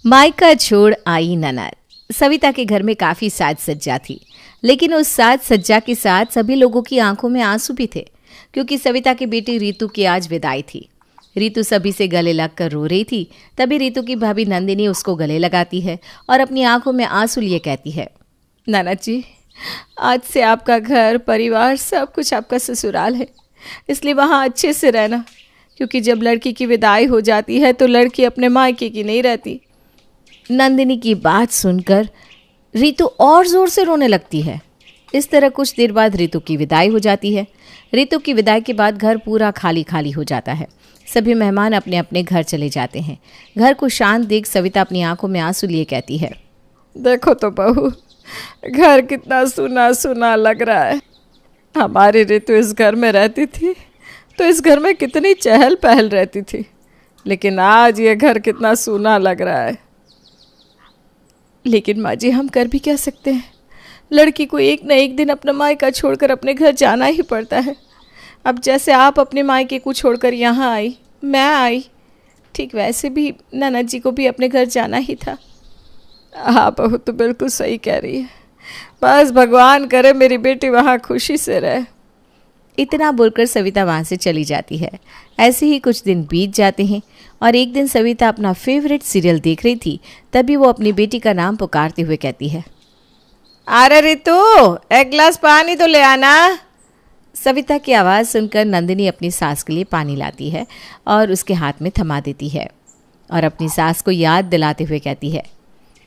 मायका छोड़ आई ननद। सविता के घर में काफी साज सज्जा थी, लेकिन उस साज सज्जा के साथ सभी लोगों की आंखों में आंसू भी थे, क्योंकि सविता की बेटी रीतू की आज विदाई थी। रीतू सभी से गले लगकर रो रही थी। तभी रीतू की भाभी नंदिनी उसको गले लगाती है और अपनी आंखों में आंसू लिए कहती है, ननद जी, आज से आपका घर परिवार सब कुछ आपका ससुराल है, इसलिए वहाँ अच्छे से रहना, क्योंकि जब लड़की की विदाई हो जाती है तो लड़की अपने मायके की नहीं रहती। नंदिनी की बात सुनकर रीतू और ज़ोर से रोने लगती है। इस तरह कुछ देर बाद रीतू की विदाई हो जाती है। रीतू की विदाई के बाद घर पूरा खाली खाली हो जाता है। सभी मेहमान अपने अपने घर चले जाते हैं। घर को शांत देख सविता अपनी आंखों में आंसू लिए कहती है, देखो तो बहू, घर कितना सूना सूना लग रहा है। हमारी ऋतु इस घर में रहती थी तो इस घर में कितनी चहल पहल रहती थी, लेकिन आज ये घर कितना सूना लग रहा है। लेकिन माँ जी, हम कर भी क्या सकते हैं, लड़की को एक न एक दिन अपना मायका छोड़कर अपने घर जाना ही पड़ता है। अब जैसे आप अपने मायके को छोड़कर यहाँ आई, मैं आई, ठीक वैसे भी ननद जी को भी अपने घर जाना ही था। हाँ बहू, तो बिल्कुल सही कह रही है। बस भगवान करे मेरी बेटी वहाँ खुशी से रहे। इतना बोलकर सविता वहाँ से चली जाती है। ऐसे ही कुछ दिन बीत जाते हैं और एक दिन सविता अपना फेवरेट सीरियल देख रही थी। तभी वो अपनी बेटी का नाम पुकारते हुए कहती है, अरे रितु, एक गिलास पानी तो ले आना। सविता की आवाज़ सुनकर नंदिनी अपनी सास के लिए पानी लाती है और उसके हाथ में थमा देती है और अपनी सास को याद दिलाते हुए कहती है,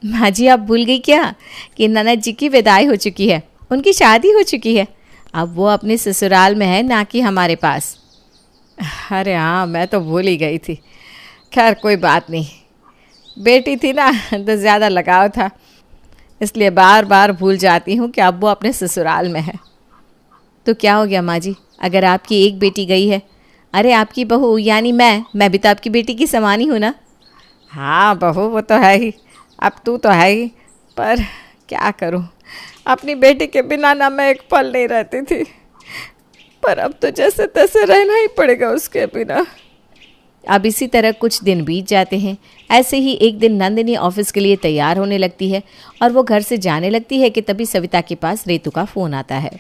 माँ जी, आप भूल गई क्या कि ननद जी की विदाई हो चुकी है, उनकी शादी हो चुकी है। अब वो अपने ससुराल में है, ना कि हमारे पास। अरे हाँ, मैं तो भूल ही गई थी। खैर कोई बात नहीं, बेटी थी ना तो ज़्यादा लगाव था, इसलिए बार बार भूल जाती हूँ कि अब वो अपने ससुराल में है। तो क्या हो गया माँ जी, अगर आपकी एक बेटी गई है? अरे आपकी बहू यानी मैं भी तो आपकी बेटी की समान ही हूँ ना। हाँ बहू, वो तो है ही, अब तू तो है ही, पर क्या करूँ, अपनी बेटी के बिना ना मैं एक पल नहीं रहती थी, पर अब तो जैसे तैसे रहना ही पड़ेगा उसके बिना। अब इसी तरह कुछ दिन बीत जाते हैं। ऐसे ही एक दिन नंदिनी ऑफिस के लिए तैयार होने लगती है और वो घर से जाने लगती है कि तभी सविता के पास रीतू का फ़ोन आता है।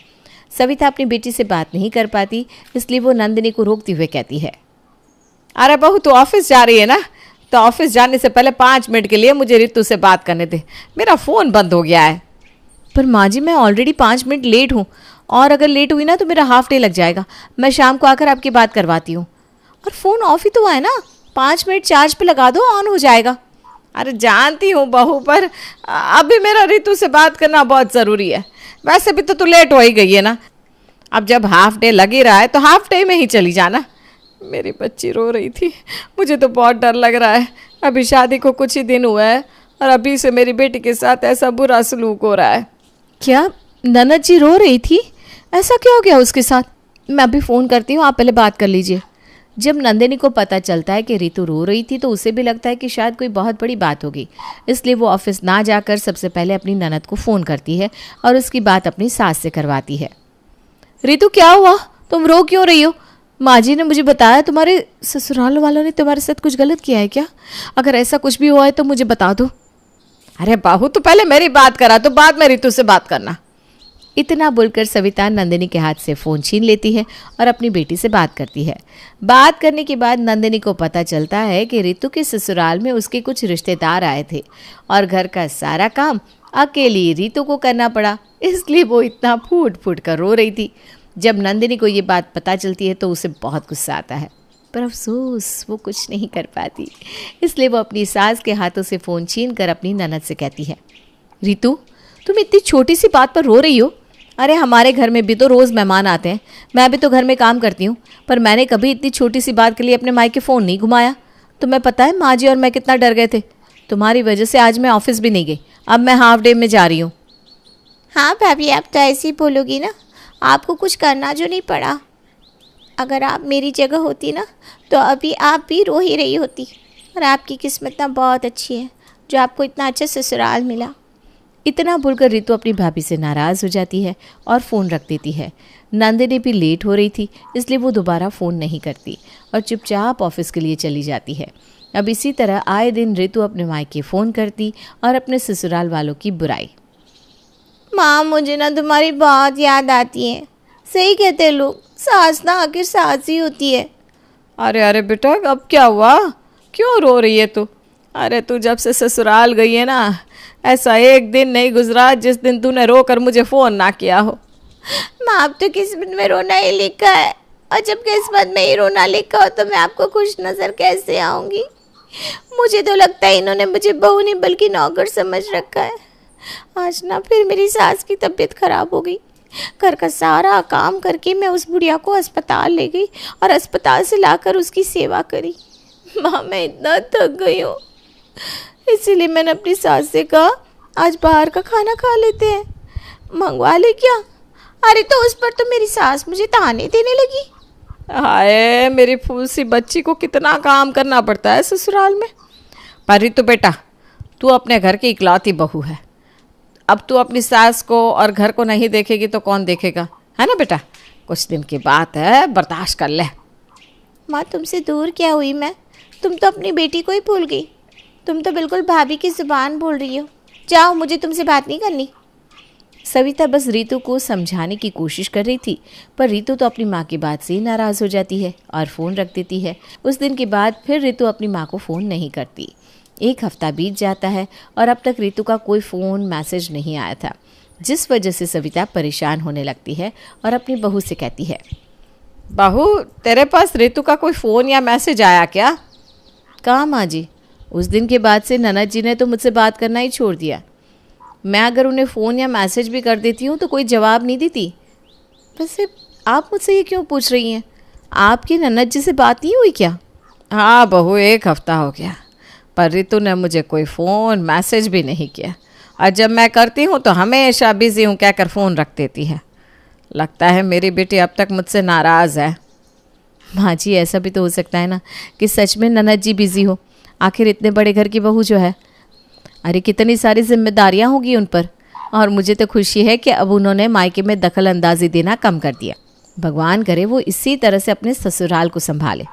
सविता अपनी बेटी से बात नहीं कर पाती, इसलिए वो नंदिनी को रोकते हुए कहती है, अरे बहू, तू ऑफिस जा रही है ना, तो ऑफिस जाने से पहले 5 मिनट के लिए मुझे ऋतु से बात करने दे, मेरा फ़ोन बंद हो गया है। पर माँ जी, मैं ऑलरेडी 5 मिनट लेट हूँ और अगर लेट हुई ना तो मेरा हाफ डे लग जाएगा। मैं शाम को आकर आपकी बात करवाती हूँ। और फ़ोन ऑफ ही तो हुआ है ना, 5 मिनट चार्ज पे लगा दो, ऑन हो जाएगा। अरे जानती हूँ बहू, पर अभी मेरा ऋतु से बात करना बहुत ज़रूरी है। वैसे भी तो तू लेट हो ही गई है ना, अब जब हाफ डे लग ही रहा है तो हाफ डे में ही चली जाना। मेरी बच्ची रो रही थी, मुझे तो बहुत डर लग रहा है। अभी शादी को कुछ ही दिन हुआ है और अभी से मेरी बेटी के साथ ऐसा बुरा सलूक हो रहा है। क्या ननद जी रो रही थी? ऐसा क्या हो गया उसके साथ? मैं अभी फ़ोन करती हूँ, आप पहले बात कर लीजिए। जब नंदिनी को पता चलता है कि रीतू रो रही थी तो उसे भी लगता है कि शायद कोई बहुत बड़ी बात होगी, इसलिए वो ऑफिस ना जाकर सबसे पहले अपनी ननद को फ़ोन करती है और उसकी बात अपनी सास से करवाती है। रीतू, क्या हुआ? तुम रो क्यों रही हो? माँ जी ने मुझे बताया तुम्हारे ससुराल वालों ने तुम्हारे साथ कुछ गलत किया है क्या? अगर ऐसा कुछ भी हुआ है तो मुझे बता दो। अरे बहू, तो पहले मेरी बात करा, तो बाद में ऋतु से बात करना। इतना बोलकर सविता नंदिनी के हाथ से फ़ोन छीन लेती है और अपनी बेटी से बात करती है। बात करने के बाद नंदिनी को पता चलता है कि ऋतु के ससुराल में उसके कुछ रिश्तेदार आए थे और घर का सारा काम अकेली ऋतु को करना पड़ा, इसलिए वो इतना फूट फूट कर रो रही थी। जब नंदिनी को ये बात पता चलती है तो उसे बहुत गुस्सा आता है, पर अफसोस वो कुछ नहीं कर पाती, इसलिए वो अपनी सास के हाथों से फ़ोन छीन कर अपनी ननद से कहती है, ऋतु, तुम इतनी छोटी सी बात पर रो रही हो? अरे हमारे घर में भी तो रोज़ मेहमान आते हैं, मैं भी तो घर में काम करती हूँ, पर मैंने कभी इतनी छोटी सी बात के लिए अपने मायके फ़ोन नहीं घुमाया। तुम्हें पता है माँ जी और मैं कितना डर गए थे, तुम्हारी वजह से आज मैं ऑफिस भी नहीं गई, अब मैं हाफ डे में जा रही हूँ। हाँ भाभी, आप तो ऐसे ही बोलोगी ना, आपको कुछ करना जो नहीं पड़ा। अगर आप मेरी जगह होती ना तो अभी आप भी रो ही रही होती, और आपकी किस्मत ना बहुत अच्छी है जो आपको इतना अच्छा ससुराल मिला। इतना बोलकर ऋतु अपनी भाभी से नाराज़ हो जाती है और फ़ोन रख देती है। नंदिनी भी लेट हो रही थी, इसलिए वो दोबारा फ़ोन नहीं करती और चुपचाप ऑफिस के लिए चली जाती है। अब इसी तरह आए दिन रितु अपने मायके फ़ोन करती और अपने ससुराल वालों की बुराई। माँ, मुझे ना तुम्हारी बहुत याद आती है। सही कहते हैं लोग, सास ना आखिर सास ही होती है। अरे अरे बेटा, अब क्या हुआ? क्यों रो रही है तू? अरे तू जब से ससुराल गई है ना, ऐसा एक दिन नहीं गुजरा जिस दिन तूने रो कर मुझे फ़ोन ना किया हो। माँ, अब तो किस्मत में रोना ही लिखा है, और जब किस्मत में ही रोना लिखा हो तो मैं आपको खुश नज़र कैसे आऊँगी? मुझे तो लगता है इन्होंने मुझे बहू नहीं बल्कि नौकर समझ रखा है। आज ना फिर मेरी सास की तबीयत खराब हो गई। घर का सारा काम करके मैं उस बुढ़िया को अस्पताल ले गई और अस्पताल से लाकर उसकी सेवा करी। माँ, मैं इतना थक गई हूँ, इसीलिए मैंने अपनी सास से कहा आज बाहर का खाना खा लेते हैं, मंगवा ले क्या? अरे तो उस पर तो मेरी सास मुझे ताने देने लगी। हाय, मेरी फूल सी बच्ची को कितना काम करना पड़ता है ससुराल में। पर रितु बेटा, तू अपने घर की इकलौती बहू है। अब तू अपनी सास को और घर को नहीं देखेगी तो कौन देखेगा, है ना बेटा? कुछ दिन की बात है, बर्दाश्त कर ले। माँ, तुमसे दूर क्या हुई मैं? तुम तो अपनी बेटी को ही भूल गई। तुम तो बिल्कुल भाभी की ज़ुबान बोल रही हो। जाओ, मुझे तुमसे बात नहीं करनी। सविता बस रितु को समझाने की कोशिश कर रही थी, पर रितु तो अपनी माँ की बात से ही नाराज़ हो जाती है और फ़ोन रख देती है। उस दिन के बाद फिर रितु अपनी माँ को फ़ोन नहीं करती। एक हफ्ता बीत जाता है और अब तक रितु का कोई फ़ोन मैसेज नहीं आया था, जिस वजह से सविता परेशान होने लगती है और अपनी बहू से कहती है, बहू, तेरे पास रितु का कोई फ़ोन या मैसेज आया क्या? कहाँ माँ जी, उस दिन के बाद से ननद जी ने तो मुझसे बात करना ही छोड़ दिया। मैं अगर उन्हें फ़ोन या मैसेज भी कर देती हूँ तो कोई जवाब नहीं देती। वैसे आप मुझसे ये क्यों पूछ रही हैं? आपकी ननद जी से बात नहीं हुई क्या? हाँ बहू, एक हफ्ता हो गया, पर रितु ने मुझे कोई फ़ोन मैसेज भी नहीं किया, और जब मैं करती हूँ तो हमेशा बिज़ी हूँ कहकर फ़ोन रख देती है। लगता है मेरी बेटी अब तक मुझसे नाराज़ है। माँ जी, ऐसा भी तो हो सकता है ना कि सच में ननद जी बिज़ी हो। आखिर इतने बड़े घर की बहू जो है, अरे कितनी सारी जिम्मेदारियाँ होगी उन पर। और मुझे तो खुशी है कि अब उन्होंने मायके में दखल अंदाजी देना कम कर दिया। भगवान करे वो इसी तरह से अपने ससुराल को संभाले।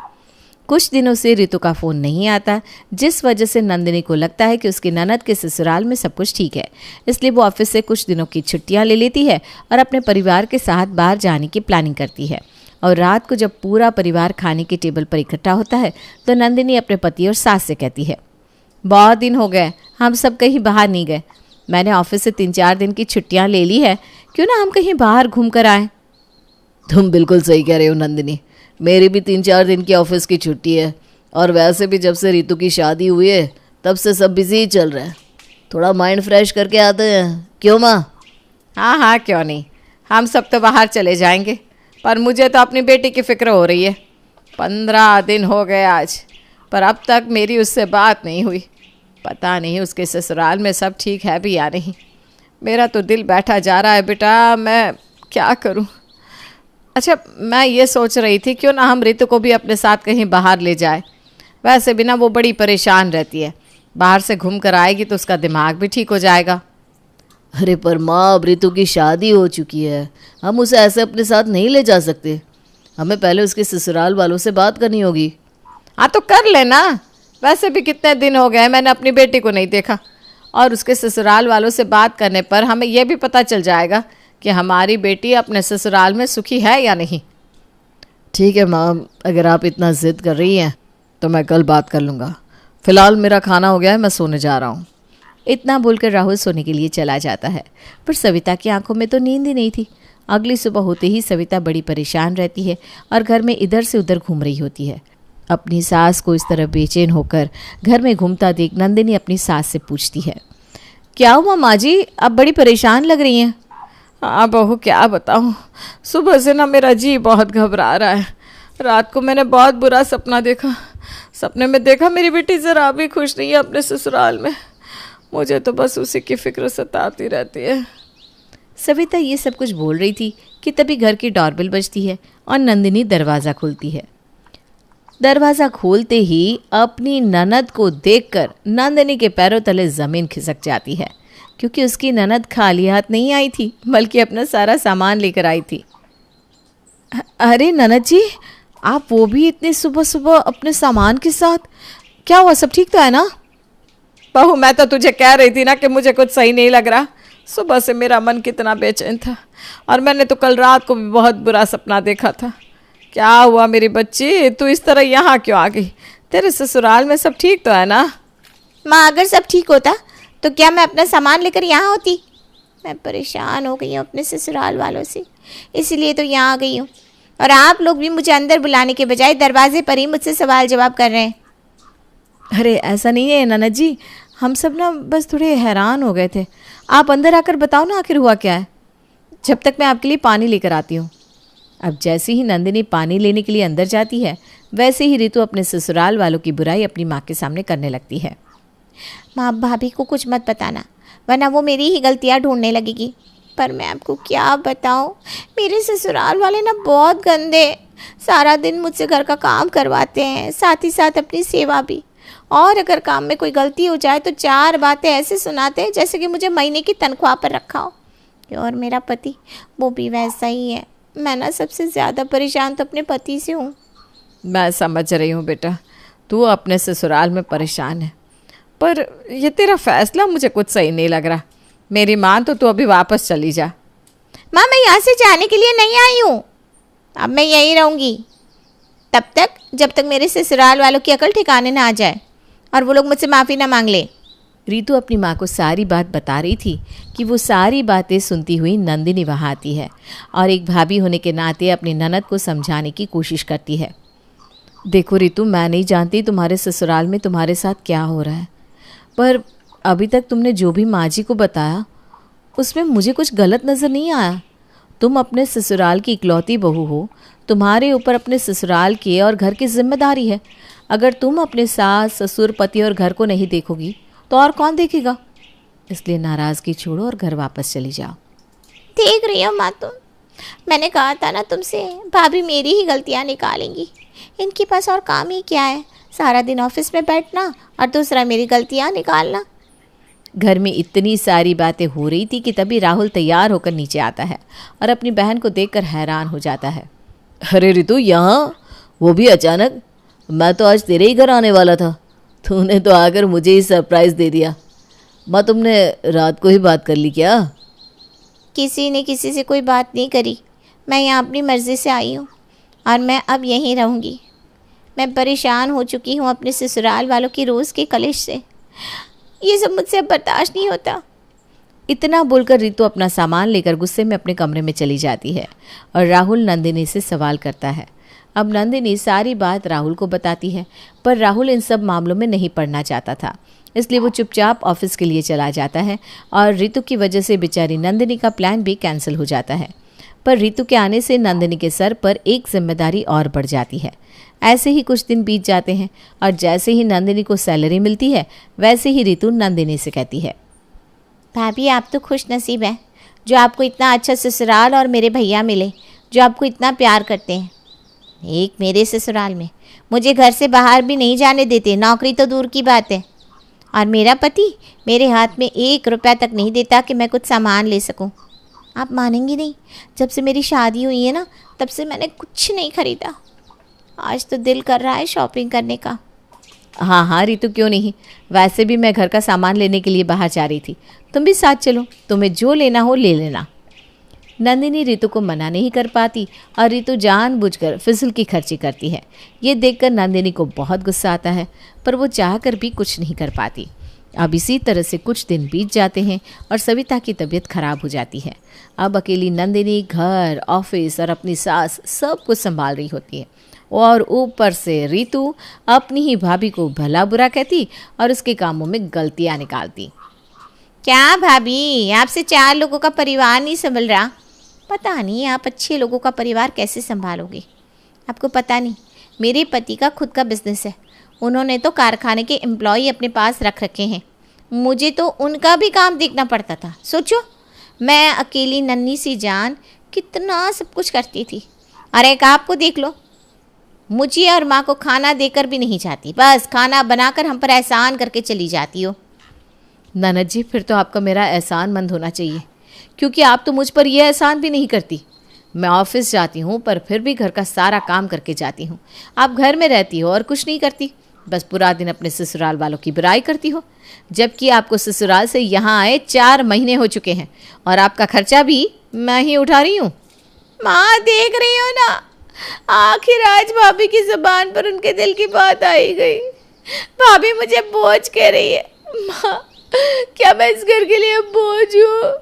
कुछ दिनों से रितु का फ़ोन नहीं आता, जिस वजह से नंदिनी को लगता है कि उसकी ननद के ससुराल में सब कुछ ठीक है। इसलिए वो ऑफिस से कुछ दिनों की छुट्टियां ले लेती है और अपने परिवार के साथ बाहर जाने की प्लानिंग करती है। और रात को जब पूरा परिवार खाने के टेबल पर इकट्ठा होता है तो नंदिनी अपने पति और सास से कहती है, बहुत दिन हो गए हम सब कहीं बाहर नहीं गए। मैंने ऑफिस से 3-4 दिन की छुट्टियां ले ली है, क्यों ना हम कहीं बाहर घूम कर आएँ। तुम बिल्कुल सही कह रहे हो नंदिनी, मेरी भी 3-4 दिन की ऑफिस की छुट्टी है, और वैसे भी जब से रितु की शादी हुई है तब से सब बिजी ही चल रहा है। थोड़ा माइंड फ्रेश करके आते हैं, क्यों माँ? हाँ हाँ, क्यों नहीं, हम सब तो बाहर चले जाएंगे। पर मुझे तो अपनी बेटी की फ़िक्र हो रही है। 15 दिन हो गए आज, पर अब तक मेरी उससे बात नहीं हुई। पता नहीं उसके ससुराल में सब ठीक है भी या नहीं। मेरा तो दिल बैठा जा रहा है बेटा, मैं क्या करूं। अच्छा, मैं ये सोच रही थी क्यों ना हम रितु को भी अपने साथ कहीं बाहर ले जाए। वैसे भी ना वो बड़ी परेशान रहती है, बाहर से घूम कर आएगी तो उसका दिमाग भी ठीक हो जाएगा। अरे पर माँ, अब रितु की शादी हो चुकी है, हम उसे ऐसे अपने साथ नहीं ले जा सकते। हमें पहले उसके ससुराल वालों से बात करनी होगी। हाँ तो कर लेना। वैसे भी कितने दिन हो गए मैंने अपनी बेटी को नहीं देखा, और उसके ससुराल वालों से बात करने पर हमें यह भी पता चल जाएगा कि हमारी बेटी अपने ससुराल में सुखी है या नहीं। ठीक है माँ, अगर आप इतना ज़िद कर रही हैं तो मैं कल बात कर लूँगा। फ़िलहाल मेरा खाना हो गया है, मैं सोने जा रहा हूँ। इतना बोलकर राहुल सोने के लिए चला जाता है, पर सविता की आंखों में तो नींद ही नहीं थी। अगली सुबह होते ही सविता बड़ी परेशान रहती है और घर में इधर से उधर घूम रही होती है। अपनी सास को इस तरह बेचैन होकर घर में घूमता देख नंदिनी अपनी सास से पूछती है, क्या हुआ माँ जी, आप बड़ी परेशान लग रही हैं। हाँ बहू, क्या बताऊँ, सुबह से ना मेरा जी बहुत घबरा रहा है। रात को मैंने बहुत बुरा सपना देखा। सपने में देखा मेरी बेटी ज़रा भी खुश नहीं है अपने ससुराल में। मुझे तो बस उसी की फिक्र सताती रहती है। सविता ये सब कुछ बोल रही थी कि तभी घर की डोरबेल बजती है और नंदिनी दरवाज़ा खोलती है। दरवाज़ा खोलते ही अपनी ननद को देखकर नंदिनी के पैरों तले ज़मीन खिसक जाती है, क्योंकि उसकी ननद खाली हाथ नहीं आई थी बल्कि अपना सारा सामान लेकर आई थी। अरे ननद जी, आप वो भी इतने सुबह सुबह अपने सामान के साथ, क्या हुआ, सब ठीक तो है ना? बहू, मैं तो तुझे कह रही थी ना कि मुझे कुछ सही नहीं लग रहा। सुबह से मेरा मन कितना बेचैन था, और मैंने तो कल रात को भी बहुत बुरा सपना देखा था। क्या हुआ मेरी बच्ची, तू इस तरह यहाँ क्यों आ गई? तेरे ससुराल में सब ठीक तो है ना? माँ, अगर सब ठीक होता तो क्या मैं अपना सामान लेकर यहाँ होती? मैं परेशान हो गई हूँ अपने ससुराल वालों से, इसीलिए तो यहाँ आ गई हूँ। और आप लोग भी मुझे अंदर बुलाने के बजाय दरवाजे पर ही मुझसे सवाल जवाब कर रहे हैं। अरे ऐसा नहीं है ननद जी, हम सब ना बस थोड़े हैरान हो गए थे। आप अंदर आकर बताओ ना आखिर हुआ क्या है, जब तक मैं आपके लिए पानी लेकर आती हूँ। अब जैसे ही नंदिनी पानी लेने के लिए अंदर जाती है, वैसे ही रितु अपने ससुराल वालों की बुराई अपनी माँ के सामने करने लगती है। माँ, भाभी को कुछ मत बताना, वरना वो मेरी ही गलतियाँ ढूंढने लगेगी। पर मैं आपको क्या बताऊँ, मेरे ससुराल वाले ना बहुत गंदे, सारा दिन मुझसे घर का काम करवाते हैं, साथ ही साथ अपनी सेवा भी। और अगर काम में कोई गलती हो जाए तो 4 बातें ऐसे सुनाते हैं जैसे कि मुझे महीने की तनख्वाह पर रखा हो। और मेरा पति, वो भी वैसा ही है। मैं ना सबसे ज़्यादा परेशान तो अपने पति से हूँ। मैं समझ रही हूँ बेटा, तू अपने ससुराल में परेशान है, पर ये तेरा फैसला मुझे कुछ सही नहीं लग रहा। मेरी माँ तो तू अभी वापस चली जा। माँ, मैं यहाँ से जाने के लिए नहीं आई हूँ, अब मैं यहीं रहूँगी तब तक जब तक मेरे ससुराल वालों की अकल ठिकाने ना आ जाए और वो लोग मुझसे माफ़ी ना मांग ले। रितु अपनी माँ को सारी बात बता रही थी कि वो सारी बातें सुनती हुई नंदिनी वहाँ आती है और एक भाभी होने के नाते अपनी ननद को समझाने की कोशिश करती है। देखो रितु, मैं नहीं जानती तुम्हारे ससुराल में तुम्हारे साथ क्या हो रहा है, पर अभी तक तुमने जो भी माँ जी को बताया उसमें मुझे कुछ गलत नज़र नहीं आया। तुम अपने ससुराल की इकलौती बहू हो, तुम्हारे ऊपर अपने ससुराल की और घर की जिम्मेदारी है। अगर तुम अपने सास ससुर पति और घर को नहीं देखोगी तो और कौन देखेगा? इसलिए नाराज़गी छोड़ो और घर वापस चली जाओ। देख रही हो माँ तुम, मैंने कहा था ना तुमसे, भाभी मेरी ही गलतियाँ निकालेंगी। इनके पास और काम ही क्या है, सारा दिन ऑफिस में बैठना और दूसरा मेरी गलतियाँ निकालना। घर में इतनी सारी बातें हो रही थी कि तभी राहुल तैयार होकर नीचे आता है और अपनी बहन को देखकर हैरान हो जाता है। अरे रितु, यहाँ? वो भी अचानक? मैं तो आज तेरे ही घर आने वाला था, तूने तो आकर मुझे ही सरप्राइज़ दे दिया। माँ, तुमने रात को ही बात कर ली क्या? किसी ने किसी से कोई बात नहीं करी, मैं यहाँ अपनी मर्ज़ी से आई हूँ और मैं अब यहीं रहूँगी। मैं परेशान हो चुकी हूँ अपने ससुराल वालों की रोज़ के कलेश से, ये सब मुझसे अब बर्दाश्त नहीं होता। इतना बोलकर रितु अपना सामान लेकर गुस्से में अपने कमरे में चली जाती है और राहुल नंदिनी से सवाल करता है। अब नंदिनी सारी बात राहुल को बताती है, पर राहुल इन सब मामलों में नहीं पड़ना चाहता था, इसलिए वो चुपचाप ऑफिस के लिए चला जाता है और रितु की वजह से बेचारी नंदिनी का प्लान भी कैंसिल हो जाता है। पर रितु के आने से नंदिनी के सर पर एक जिम्मेदारी और बढ़ जाती है। ऐसे ही कुछ दिन बीत जाते हैं और जैसे ही नंदिनी को सैलरी मिलती है वैसे ही रितु नंदिनी से कहती है, भाभी आप तो खुश नसीब हैं जो आपको इतना अच्छा ससुराल और मेरे भैया मिले जो आपको इतना प्यार करते हैं। एक मेरे ससुराल में मुझे घर से बाहर भी नहीं जाने देते, नौकरी तो दूर की बात है। और मेरा पति मेरे हाथ में 1 रुपया तक नहीं देता कि मैं कुछ सामान ले सकूं। आप मानेंगी नहीं, जब से मेरी शादी हुई है ना, तब से मैंने कुछ नहीं खरीदा। आज तो दिल कर रहा है शॉपिंग करने का। हाँ हाँ रितु, क्यों नहीं, वैसे भी मैं घर का सामान लेने के लिए बाहर जा रही थी, तुम भी साथ चलो, तुम्हें जो लेना हो ले लेना। नंदिनी रितु को मना नहीं कर पाती और रितु जानबूझकर फिजूल की खर्ची करती है। ये देखकर नंदिनी को बहुत गुस्सा आता है, पर वो चाहकर भी कुछ नहीं कर पाती। अब इसी तरह से कुछ दिन बीत जाते हैं और सविता की तबीयत खराब हो जाती है। अब अकेली नंदिनी घर, ऑफिस और अपनी सास सब कुछ संभाल रही होती है और ऊपर से रितु अपनी ही भाभी को भला बुरा कहती और उसके कामों में गलतियाँ निकालती। क्या भाभी, आपसे 4 लोगों का परिवार नहीं संभल रहा? पता नहीं आप अच्छे लोगों का परिवार कैसे संभालोगे। आपको पता नहीं, मेरे पति का खुद का बिजनेस है, उन्होंने तो कारखाने के एम्प्लॉय अपने पास रख रखे हैं। मुझे तो उनका भी काम देखना पड़ता था। सोचो, मैं अकेली नन्ही सी जान कितना सब कुछ करती थी। और एक आपको देख लो, मुझे और माँ को खाना देकर भी नहीं जाती, बस खाना बनाकर हम पर एहसान करके चली जाती हो। ननद जी, फिर तो आपका मेरा एहसान मंद होना चाहिए, क्योंकि आप तो मुझ पर यह एहसान भी नहीं करती। मैं ऑफिस जाती हूँ पर फिर भी घर का सारा काम करके जाती हूँ। आप घर में रहती हो और कुछ नहीं करती, बस पूरा दिन अपने ससुराल वालों की बुराई करती हो, जबकि आपको ससुराल से यहाँ आए 4 महीने हो चुके हैं और आपका खर्चा भी मैं ही उठा रही हूँ। माँ देख रही हो ना, आखिर आज भाभी की ज़ुबान पर उनके दिल की बात आई गई। भाभी मुझे बोझ कह रही है। माँ, क्या मैं इस घर के लिए बोझ हूँ?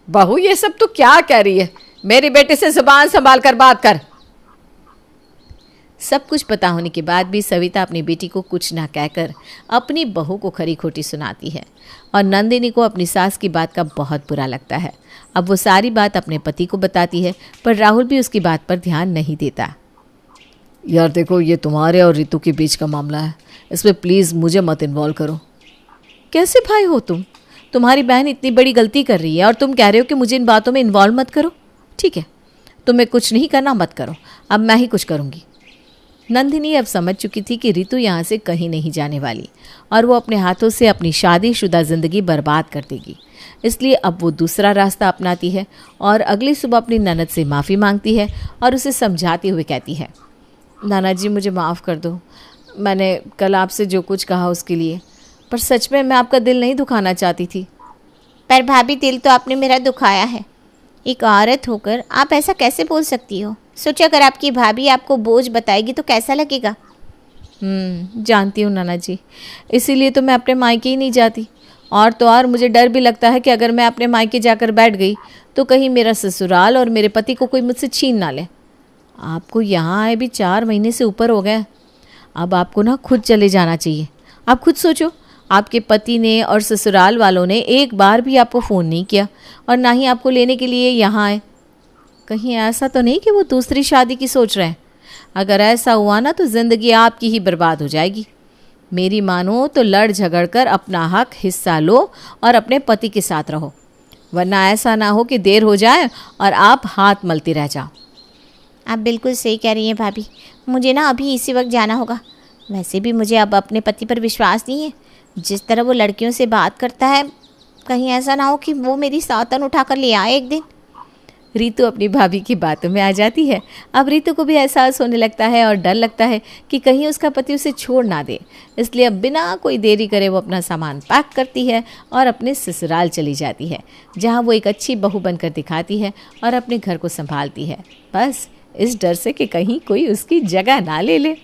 बहू, ये सब तो क्या कह रही है? मेरी बेटे से जुबान संभाल कर बात कर। सब कुछ पता होने के बाद भी सविता अपनी बेटी को कुछ ना कहकर अपनी बहू को खरी खोटी सुनाती है और नंदिनी को अपनी सास की बात का बहुत बुरा लगता है। अब वो सारी बात अपने पति को बताती है, पर राहुल भी उसकी बात पर ध्यान नहीं देता। यार देखो, ये तुम्हारे और रितु के बीच का मामला है, इसमें प्लीज़ मुझे मत इन्वॉल्व करो। कैसे भाई हो तुम? तुम्हारी बहन इतनी बड़ी गलती कर रही है और तुम कह रहे हो कि मुझे इन बातों में इन्वॉल्व मत करो। ठीक है, तुम्हें कुछ नहीं करना, मत करो, अब मैं ही कुछ करूँगी। नंदिनी अब समझ चुकी थी कि रितु यहाँ से कहीं नहीं जाने वाली और वो अपने हाथों से अपनी शादीशुदा ज़िंदगी बर्बाद कर देगी। इसलिए अब वो दूसरा रास्ता अपनाती है और अगली सुबह अपनी ननद से माफ़ी मांगती है और उसे समझाते हुए कहती है, नाना जी मुझे माफ़ कर दो, मैंने कल आपसे जो कुछ कहा उसके लिए, पर सच में मैं आपका दिल नहीं दुखाना चाहती थी। पर भाभी, दिल तो आपने मेरा दुखाया है। एक औरत होकर आप ऐसा कैसे बोल सकती हो? सोचो, अगर आपकी भाभी आपको बोझ बताएगी तो कैसा लगेगा? जानती हूँ नाना जी, इसीलिए तो मैं अपने मायके ही नहीं जाती। और तो और मुझे डर भी लगता है कि अगर मैं अपने मायके जाकर बैठ गई तो कहीं मेरा ससुराल और मेरे पति को कोई मुझसे छीन ना ले। आपको यहाँ आए भी 4 महीने से ऊपर हो गए, अब आपको ना खुद चले जाना चाहिए। आप खुद सोचो, आपके पति ने और ससुराल वालों ने एक बार भी आपको फ़ोन नहीं किया और ना ही आपको लेने के लिए यहाँ आए। कहीं ऐसा तो नहीं कि वो दूसरी शादी की सोच रहे हैं? अगर ऐसा हुआ ना तो ज़िंदगी आपकी ही बर्बाद हो जाएगी। मेरी मानो तो लड़ झगड़ कर अपना हक हिस्सा लो और अपने पति के साथ रहो, वरना ऐसा ना हो कि देर हो जाए और आप हाथ मलती रह जाओ। आप बिल्कुल सही कह रही हैं भाभी, मुझे ना अभी इसी वक्त जाना होगा। वैसे भी मुझे अब अपने पति पर विश्वास नहीं है। जिस तरह वो लड़कियों से बात करता है, कहीं ऐसा ना हो कि वो मेरी सातन उठाकर ले आए एक दिन। रितु अपनी भाभी की बातों में आ जाती है। अब रितु को भी एहसास होने लगता है और डर लगता है कि कहीं उसका पति उसे छोड़ ना दे, इसलिए अब बिना कोई देरी करे वो अपना सामान पैक करती है और अपने ससुराल चली जाती है, जहाँ वो एक अच्छी बहू बनकर दिखाती है और अपने घर को संभालती है, बस इस डर से कि कहीं कोई उसकी जगह ना ले ले।